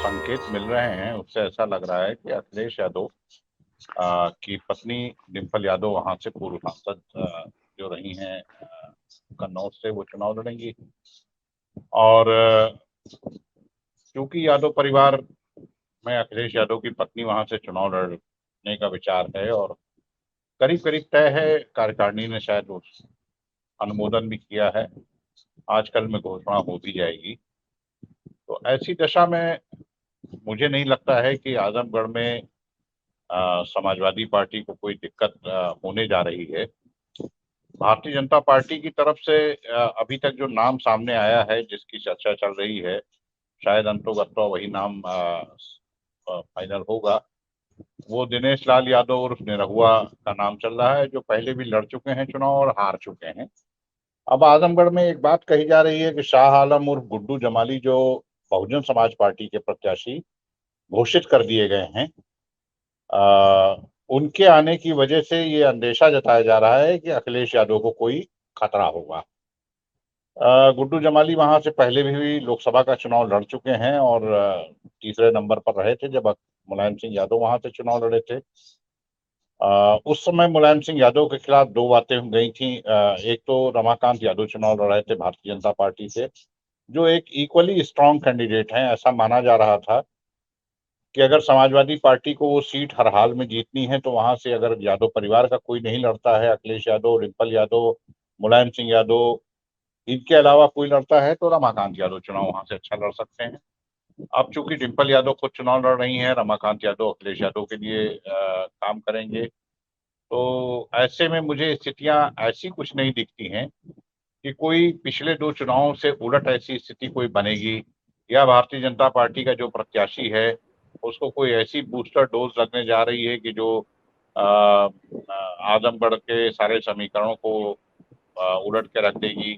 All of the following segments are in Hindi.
संकेत मिल रहे हैं उससे ऐसा लग रहा है कि अखिलेश यादव की पत्नी डिम्पल यादव वहां से पूर्व सांसद जो रही हैं कन्नौज से, वो चुनाव लड़ेंगी। और क्योंकि यादव परिवार में अखिलेश यादव की पत्नी वहां से चुनाव लड़ने का विचार है और करीब करीब तय है, कार्यकारिणी ने शायद उस अनुमोदन भी किया है। आजकल में घोषणा हो भी जाएगी। तो ऐसी दशा में मुझे नहीं लगता है कि आजमगढ़ में समाजवादी पार्टी को कोई दिक्कत होने जा रही है। भारतीय जनता पार्टी की तरफ से अभी तक जो नाम सामने आया है, जिसकी चर्चा चल रही है, शायद अंतोगत्वा वही नाम फाइनल होगा। वो दिनेश लाल यादव और निरहुआ का नाम चल रहा है, जो पहले भी लड़ चुके हैं चुनाव और हार चुके हैं। अब आजमगढ़ में एक बात कही जा रही है कि शाह आलम उर्फ गुड्डू जमाली, जो बहुजन समाज पार्टी के प्रत्याशी घोषित कर दिए गए हैं, उनके आने की वजह से ये अंदेशा जताया जा रहा है कि अखिलेश यादव को कोई खतरा होगा। गुड्डू जमाली वहां से पहले भी लोकसभा का चुनाव लड़ चुके हैं और तीसरे नंबर पर रहे थे जब मुलायम सिंह यादव वहां से चुनाव लड़े थे। उस समय मुलायम सिंह यादव के खिलाफ दो बातें गई थी। एक तो रमाकांत यादव चुनाव लड़ रहे थे भारतीय जनता पार्टी से, जो एक इक्वली स्ट्रांग कैंडिडेट हैं। ऐसा माना जा रहा था कि अगर समाजवादी पार्टी को वो सीट हर हाल में जीतनी है तो वहां से अगर यादव परिवार का कोई नहीं लड़ता है, अखिलेश यादव, डिम्पल यादव, मुलायम सिंह यादव, इनके अलावा कोई लड़ता है, तो रमाकांत यादव चुनाव वहां से अच्छा लड़ सकते हैं। अब चूंकि डिम्पल यादव खुद चुनाव लड़ रही हैं, रमाकांत यादव अखिलेश यादव के लिए काम करेंगे। तो ऐसे में मुझे स्थितियां ऐसी कुछ नहीं दिखती हैं कि कोई पिछले दो चुनावों से उलट ऐसी स्थिति कोई बनेगी, या भारतीय जनता पार्टी का जो प्रत्याशी है उसको कोई ऐसी बूस्टर डोज लगने जा रही है कि जो आजमगढ़ के सारे समीकरणों को उलट के रख देगी।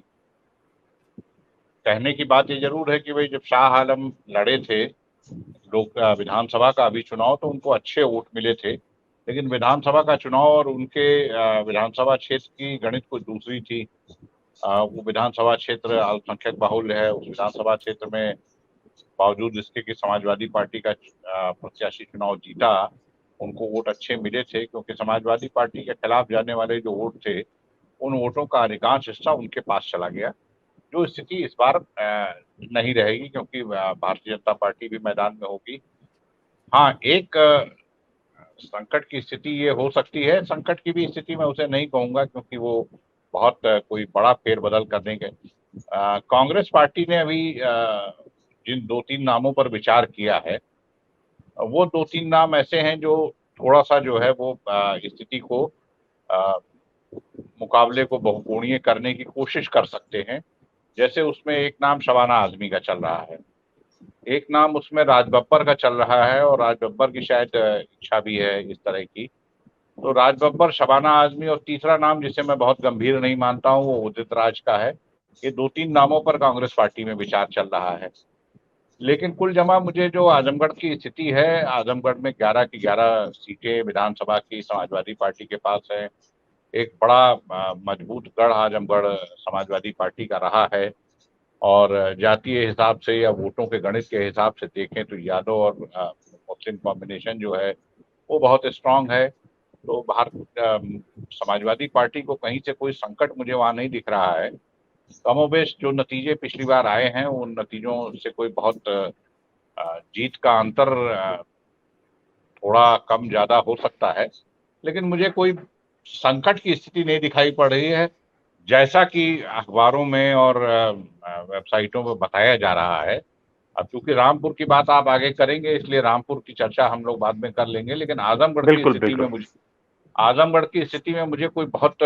कहने की बात ये जरूर है कि भाई जब शाह आलम लड़े थे लोक विधानसभा का अभी चुनाव, तो उनको अच्छे वोट मिले थे, लेकिन विधानसभा का चुनाव और उनके विधानसभा क्षेत्र की गणित कुछ दूसरी थी। वो विधानसभा क्षेत्र अल्पसंख्यक बाहुल्य है। उस विधानसभा क्षेत्र में बावजूद इसके कि समाजवादी पार्टी का प्रत्याशी चुनाव जीता, उनको वोट अच्छे मिले थे, क्योंकि समाजवादी पार्टी के खिलाफ जाने वाले जो वोट थे, उन वोटों का अधिकांश हिस्सा उनके पास चला गया। जो स्थिति इस बार नहीं रहेगी, क्योंकि भारतीय जनता पार्टी भी मैदान में होगी। हाँ, एक संकट की स्थिति ये हो सकती है। संकट की भी स्थिति मैं उसे नहीं कहूंगा, क्योंकि वो बहुत कोई बड़ा फेरबदल करने के कांग्रेस पार्टी ने अभी जिन दो तीन नामों पर विचार किया है, वो दो तीन नाम ऐसे हैं जो थोड़ा सा जो है वो स्थिति को अ, मुकाबले को बहुकोणीय करने की कोशिश कर सकते हैं। जैसे उसमें एक नाम शबाना आजमी का चल रहा है, एक नाम उसमें राज बब्बर का चल रहा है, और राज बब्बर की शायद इच्छा भी है इस तरह की। तो राज बब्बर, शबाना आजमी और तीसरा नाम जिसे मैं बहुत गंभीर नहीं मानता हूँ, वो उदित राज का है। ये दो तीन नामों पर कांग्रेस पार्टी में विचार चल रहा है। लेकिन कुल जमा मुझे जो आजमगढ़ की स्थिति है, आजमगढ़ में 11 की 11 सीटें विधानसभा की समाजवादी पार्टी के पास है। एक बड़ा मजबूत गढ़ आजमगढ़ समाजवादी पार्टी का रहा है। और जातीय हिसाब से या वोटों के गणित के हिसाब से देखें तो यादव और मुस्लिम कॉम्बिनेशन जो है वो बहुत स्ट्रांग है। तो भारत समाजवादी पार्टी को कहीं से कोई संकट मुझे वहां नहीं दिख रहा है। कमोबेश जो नतीजे पिछली बार आए हैं, उन नतीजों से कोई बहुत जीत का अंतर थोड़ा कम ज्यादा हो सकता है, लेकिन मुझे कोई संकट की स्थिति नहीं दिखाई पड़ रही है, जैसा कि अखबारों में और वेबसाइटों पर बताया जा रहा है। अब चूंकि रामपुर की बात आप आगे करेंगे, इसलिए रामपुर की चर्चा हम लोग बाद में कर लेंगे। लेकिन बिल्कुल बिल्कुल। आजमगढ़ की स्थिति में मुझे कोई बहुत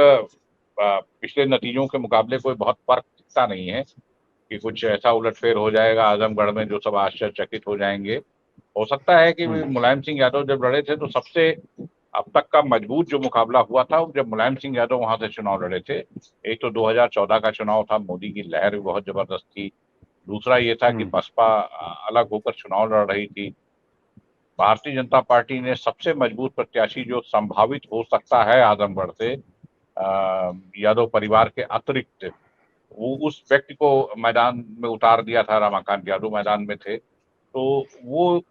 पिछले नतीजों के मुकाबले कोई बहुत फर्क दिखता नहीं है कि कुछ ऐसा उलटफेर हो जाएगा आजमगढ़ में जो सब आश्चर्यचकित हो जाएंगे। हो सकता है कि हम्म। मुलायम सिंह यादव जब लड़े थे तो सबसे अब तक का मजबूत जो मुकाबला हुआ था जब मुलायम सिंह यादव वहां से चुनाव लड़े थे। एक तो 2014 का चुनाव था, मोदी की लहर भी बहुत जबरदस्त थी। दूसरा ये था कि हम्म। बसपा अलग होकर चुनाव लड़ रही थी। भारतीय जनता पार्टी ने सबसे मजबूत प्रत्याशी जो संभावित हो सकता है आजमगढ़ से, यादव परिवार के अतिरिक्त, वो उस व्यक्ति को मैदान में उतार दिया था। रमाकांत यादव मैदान में थे। तो वो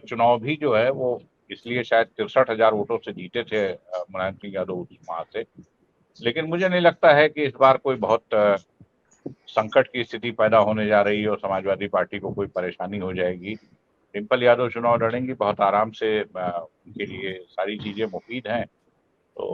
चुनाव भी जो है वो इसलिए शायद 63,000 वोटों से जीते थे मुलायम सिंह यादव उस वहां से। लेकिन मुझे नहीं लगता है कि इस बार कोई बहुत संकट की स्थिति पैदा होने जा रही है और समाजवादी पार्टी को कोई परेशानी हो जाएगी। डिम्पल यादव चुनाव लड़ेंगी बहुत आराम से, उनके लिए सारी चीजें मुफीद हैं। तो